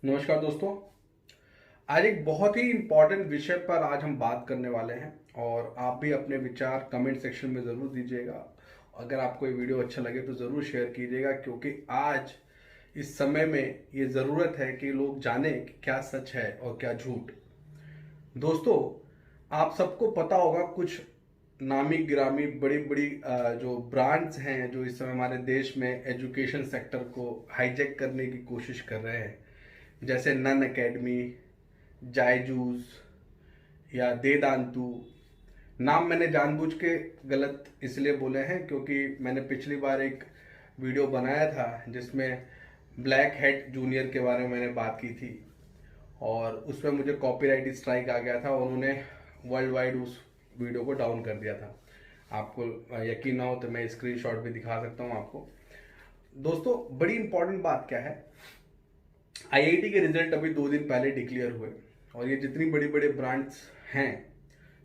नमस्कार दोस्तों। आज एक बहुत ही इम्पोर्टेंट विषय पर आज हम बात करने वाले हैं और आप भी अपने विचार कमेंट सेक्शन में ज़रूर दीजिएगा। अगर आपको ये वीडियो अच्छा लगे तो ज़रूर शेयर कीजिएगा, क्योंकि आज इस समय में ये ज़रूरत है कि लोग जानें कि क्या सच है और क्या झूठ। दोस्तों, आप सबको पता होगा कुछ नामी गिरामी बड़ी बड़ी जो ब्रांड्स हैं जो इस समय हमारे देश में एजुकेशन सेक्टर को हाईजैक करने की कोशिश कर रहे हैं, जैसे नन एकेडमी, जायजूस या देदांतु। नाम मैंने जानबूझ के गलत इसलिए बोले हैं क्योंकि मैंने पिछली बार एक वीडियो बनाया था जिसमें ब्लैक हेड जूनियर के बारे में मैंने बात की थी और उसमें मुझे कॉपीराइट स्ट्राइक आ गया था और उन्होंने वर्ल्ड वाइड उस वीडियो को डाउन कर दिया था। आपको यकीन ना हो तो मैं स्क्रीनशॉट भी दिखा सकता हूँ आपको। दोस्तों, बड़ी इंपॉर्टेंट बात क्या है, आईआईटी के रिजल्ट अभी 2 दिन पहले डिक्लेयर हुए और ये जितनी बड़ी बड़े ब्रांड्स हैं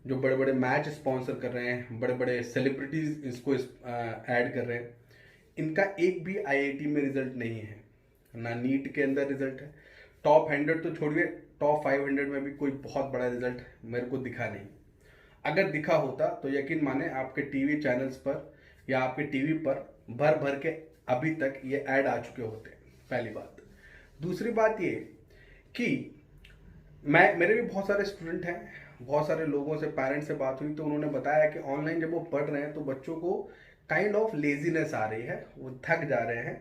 जो बड़े बड़े मैच स्पॉन्सर कर रहे हैं, बड़े बड़े सेलिब्रिटीज इसको ऐड कर रहे हैं, इनका एक भी आईआईटी में रिजल्ट नहीं है। ना नीट के अंदर रिजल्ट है। टॉप 100 तो छोड़िए, टॉप 500 में भी कोई बहुत बड़ा रिजल्ट मेरे को दिखा नहीं। अगर दिखा होता तो यकीन माने आपके टीवी चैनल्स पर या आपके टीवी पर भर भर के अभी तक ये ऐड आ चुके होते। पहली बात। दूसरी बात ये कि मेरे भी बहुत सारे स्टूडेंट हैं, बहुत सारे लोगों से, पेरेंट्स से बात हुई तो उन्होंने बताया कि ऑनलाइन जब वो पढ़ रहे हैं तो बच्चों को काइंड ऑफ लेजीनेस आ रही है, वो थक जा रहे हैं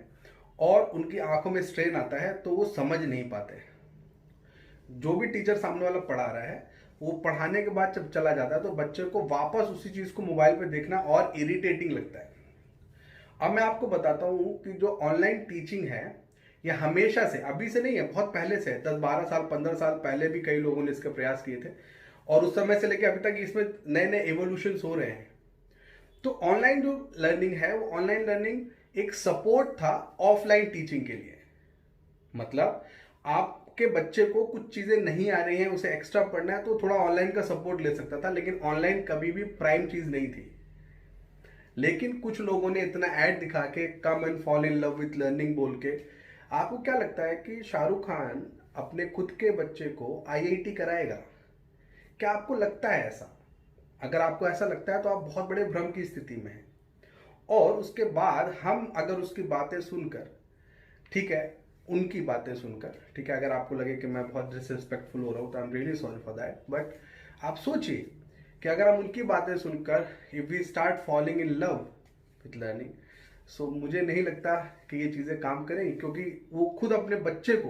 और उनकी आंखों में स्ट्रेन आता है तो वो समझ नहीं पाते। जो भी टीचर सामने वाला पढ़ा रहा है वो पढ़ाने के बाद जब चला जाता है तो बच्चे को वापस उसी चीज को मोबाइल पे देखना और इरिटेटिंग लगता है। अब मैं आपको बताता हूँ कि जो ऑनलाइन टीचिंग है ये हमेशा से, अभी से नहीं है, बहुत पहले से, 10-12 साल 15 साल पहले भी कई लोगों ने इसके प्रयास किए थे और उस समय से लेकर अभी तक इसमें नए नए एवोल्यूशन हो रहे हैं। तो ऑनलाइन जो लर्निंग है वो ऑनलाइन लर्निंग एक सपोर्ट था ऑफलाइन टीचिंग के लिए। मतलब आपके बच्चे को कुछ चीजें नहीं आ रही हैं, उसे एक्स्ट्रा पढ़ना है तो थोड़ा ऑनलाइन का सपोर्ट ले सकता था, लेकिन ऑनलाइन कभी भी प्राइम चीज नहीं थी। लेकिन कुछ लोगों ने इतना ऐड दिखा के कम and fall in love with learning बोल के, आपको क्या लगता है कि शाहरुख खान अपने खुद के बच्चे को आईआईटी कराएगा? क्या आपको लगता है ऐसा? अगर आपको ऐसा लगता है तो आप बहुत बड़े भ्रम की स्थिति में हैं। और उसके बाद हम अगर उसकी बातें सुनकर, ठीक है, उनकी बातें सुनकर, ठीक है, अगर आपको लगे कि मैं बहुत डिसरिस्पेक्टफुल हो रहा हूँ तो I am really sorry for that, but आप सोचिए कि अगर हम उनकी बातें सुनकर if we start falling in love with learning, so मुझे नहीं लगता कि ये चीज़ें काम करेंगी, क्योंकि वो खुद अपने बच्चे को,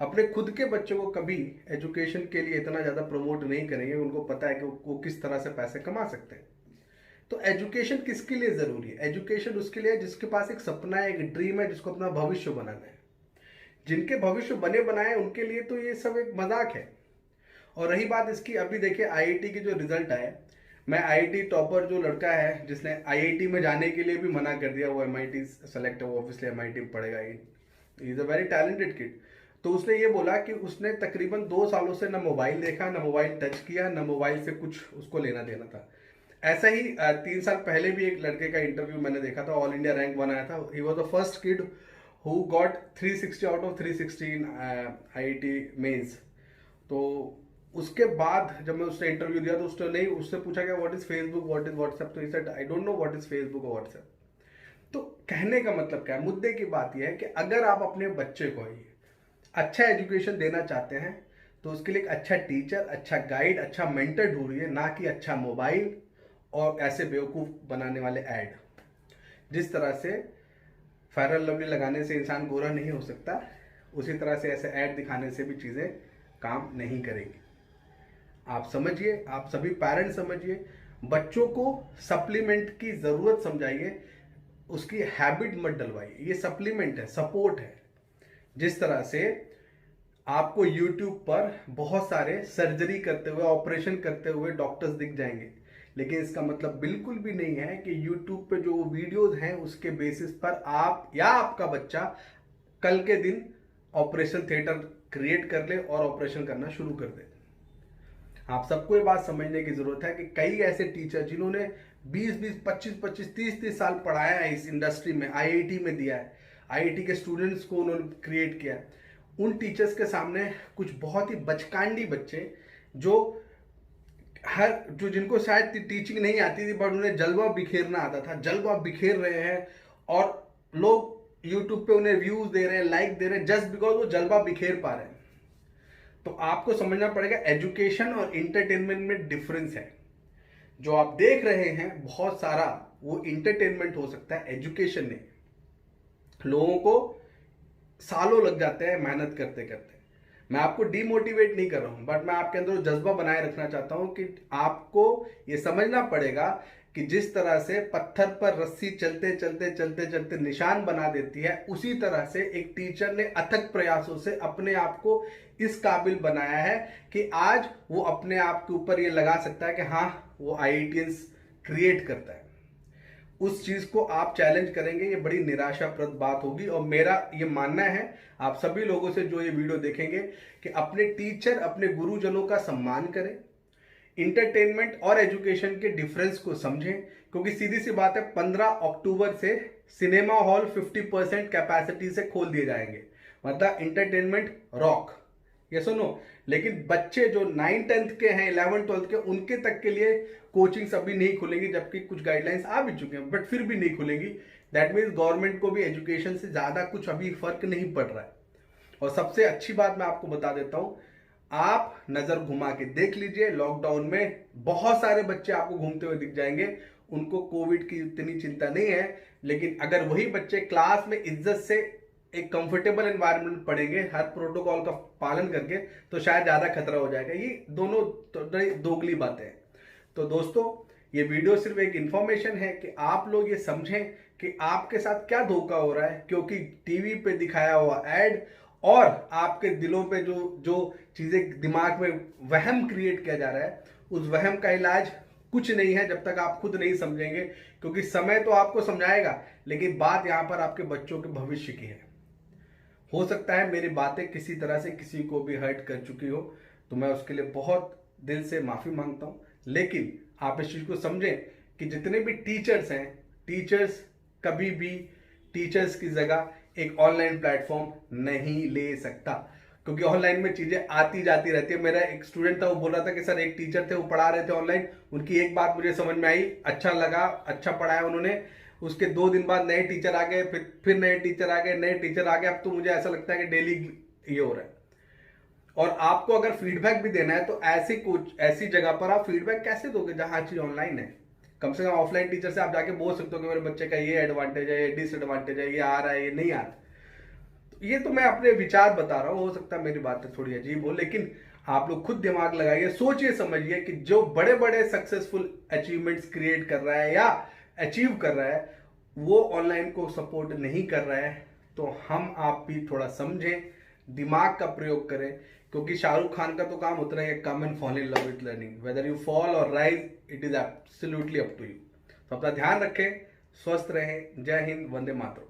अपने खुद के बच्चे को कभी एजुकेशन के लिए इतना ज़्यादा प्रमोट नहीं करेंगे। उनको पता है कि वो किस तरह से पैसे कमा सकते हैं। तो एजुकेशन किसके लिए ज़रूरी है? एजुकेशन उसके लिए जिसके पास एक सपना है, एक ड्रीम है, जिसको अपना भविष्य बनाना है। जिनके भविष्य बने बनाए उनके लिए तो ये सब एक मजाक है। और रही बात इसकी, अभी देखिए आईआईटी के जो रिजल्ट आए, मैं आईआईटी टॉपर जो लड़का है जिसने आईआईटी में जाने के लिए भी मना कर दिया, वो एमआईटी सेलेक्ट है, वो ऑब्वियसली एमआईटी में पढ़ेगा, he is a very talented kid. तो उसने ये बोला कि उसने तकरीबन 2 सालों से ना मोबाइल देखा, ना मोबाइल टच किया, ना मोबाइल से कुछ उसको लेना देना था। ऐसा ही 3 साल पहले भी एक लड़के का इंटरव्यू मैंने देखा था, ऑल इंडिया रैंक बनाया था। He was the first kid who got 360 out of 360 in IIT mains. तो उसके बाद जब मैं उससे इंटरव्यू दिया तो उसने नहीं, उससे पूछा गया what is Facebook, what is WhatsApp, तो he said I don't know what is Facebook और व्हाट्सएप। तो कहने का मतलब क्या है, मुद्दे की बात यह है कि अगर आप अपने बच्चे को ही अच्छा एजुकेशन देना चाहते हैं तो उसके लिए एक अच्छा टीचर, अच्छा गाइड, अच्छा मेंटर ढूंढिए, ना कि अच्छा मोबाइल और ऐसे बेवकूफ बनाने वाले ऐड। जिस तरह से फेयर एंड लवली लगाने से इंसान गोरा नहीं हो सकता, उसी तरह से ऐसे ऐड दिखाने से भी चीज़ें काम नहीं करेंगी। आप समझिए, आप सभी पेरेंट्स समझिए, बच्चों को सप्लीमेंट की ज़रूरत समझाइए, उसकी हैबिट मत डलवाइए। ये सप्लीमेंट है, सपोर्ट है। जिस तरह से आपको YouTube पर बहुत सारे सर्जरी करते हुए, ऑपरेशन करते हुए डॉक्टर्स दिख जाएंगे, लेकिन इसका मतलब बिल्कुल भी नहीं है कि YouTube पे जो वीडियोस हैं उसके बेसिस पर आप या आपका बच्चा कल के दिन ऑपरेशन थिएटर क्रिएट कर ले और ऑपरेशन करना शुरू कर दे। आप सबको ये बात समझने की जरूरत है कि कई ऐसे टीचर जिन्होंने 20-20, 25-25, 30-30 साल पढ़ाया है इस इंडस्ट्री में, आईआईटी में दिया है, आईआईटी के स्टूडेंट्स को उन्होंने क्रिएट किया है, उन टीचर्स के सामने कुछ बहुत ही बचकांडी बच्चे जो जिनको शायद टीचिंग नहीं आती थी बट उन्हें जलवा बिखेरना आता था, जलवा बिखेर रहे हैं और लोग यूट्यूब पे उन्हें व्यूज दे रहे हैं, लाइक दे रहे हैं जस्ट बिकॉज वो जलवा बिखेर पा रहे हैं। तो आपको समझना पड़ेगा एजुकेशन और इंटरटेनमेंट में डिफरेंस है। जो आप देख रहे हैं बहुत सारा वो इंटरटेनमेंट हो सकता है, एजुकेशन नहीं। लोगों को सालों लग जाते हैं मेहनत करते करते। मैं आपको डीमोटिवेट नहीं कर रहा हूं बट मैं आपके अंदर जज्बा बनाए रखना चाहता हूं कि आपको ये समझना पड़ेगा कि जिस तरह से पत्थर पर रस्सी चलते चलते चलते चलते निशान बना देती है, उसी तरह से एक टीचर ने अथक प्रयासों से अपने आप को इस काबिल बनाया है कि आज वो अपने आप के ऊपर ये लगा सकता है कि हाँ वो आईआईटीएंस क्रिएट करता है। उस चीज को आप चैलेंज करेंगे, ये बड़ी निराशाप्रद बात होगी। और मेरा ये मानना है आप सभी लोगों से जो ये वीडियो देखेंगे कि अपने टीचर, अपने गुरुजनों का सम्मान करें, इंटरटेनमेंट और एजुकेशन के डिफरेंस को समझें। क्योंकि सीधी सी बात है 15 अक्टूबर से सिनेमा हॉल 50% कैपेसिटी से खोल दिए जाएंगे, मतलब इंटरटेनमेंट रॉक, ये सुनो। लेकिन बच्चे जो 9th-10th के हैं, 11th-12th के, उनके तक के लिए कोचिंग्स अभी नहीं खुलेंगी, जबकि कुछ गाइडलाइंस आ भी चुके हैं बट फिर भी नहीं खुलेंगी। दैट मीन्स गवर्नमेंट को भी एजुकेशन से ज्यादा कुछ अभी फर्क नहीं पड़ रहा है। और सबसे अच्छी बात मैं आपको बता देता हूं, आप नजर घुमा के देख लीजिए, लॉकडाउन में बहुत सारे बच्चे आपको घूमते हुए दिख जाएंगे, उनको कोविड की इतनी चिंता नहीं है। लेकिन अगर वही बच्चे क्लास में इज्जत से एक कंफर्टेबल एनवायरनमेंट पढ़ेंगे, हर प्रोटोकॉल का पालन करके, तो शायद ज्यादा खतरा हो जाएगा। ये दोनों दोगली बातें हैं। तो दोस्तों ये वीडियो सिर्फ एक इंफॉर्मेशन है कि आप लोग ये समझें कि आपके साथ क्या धोखा हो रहा है, क्योंकि टीवी पे दिखाया हुआ एड और आपके दिलों पे जो चीजें दिमाग में वहम क्रिएट किया जा रहा है, उस वहम का इलाज कुछ नहीं है जब तक आप खुद नहीं समझेंगे। क्योंकि समय तो आपको समझाएगा, लेकिन बात यहां पर आपके बच्चों के भविष्य की है। हो सकता है मेरी बातें किसी तरह से किसी को भी हर्ट कर चुकी हो, तो मैं उसके लिए बहुत दिल से माफी मांगता हूं। लेकिन आप इस चीज को समझें कि जितने भी टीचर्स हैं, टीचर्स कभी भी टीचर्स की जगह एक ऑनलाइन प्लेटफॉर्म नहीं ले सकता, क्योंकि ऑनलाइन में चीजें आती जाती रहती है। मेरा एक स्टूडेंट था, वो बोल रहा था कि सर एक टीचर थे, वो पढ़ा रहे थे ऑनलाइन, उनकी एक बात मुझे समझ में आई, अच्छा लगा, अच्छा पढ़ाया उन्होंने। उसके 2 दिन बाद नए टीचर आ गए, फिर नए टीचर आ गए, नए टीचर आ गए। अब तो मुझे ऐसा लगता है कि डेली ये हो रहा है। और आपको अगर फीडबैक भी देना है तो ऐसी जगह पर आप फीडबैक कैसे दोगे जहां चीज ऑनलाइन है? कम से कम ऑफलाइन टीचर से आप जाके बोल सकते हो कि मेरे बच्चे का ये एडवांटेज है, ये डिसएडवांटेज है, ये आ रहा है, ये नहीं आ रहा। तो ये तो मैं अपने विचार बता रहा हूं, हो सकता है मेरी बातें थोड़ी अजीब हो, लेकिन आप लोग खुद दिमाग लगाइए, सोचिए, समझिए कि जो बड़े बड़े सक्सेसफुल अचीवमेंट्स क्रिएट कर रहा है या अचीव कर रहा है, वो ऑनलाइन को सपोर्ट नहीं कर रहा है। तो हम आप भी थोड़ा समझें, दिमाग का प्रयोग करें। क्योंकि शाहरुख खान का तो काम उतना है, come and fall in love with learning, whether you fall or rise, it is absolutely up to you. तो अपना ध्यान रखें, स्वस्थ रहें। जय हिंद, वंदे मातरम।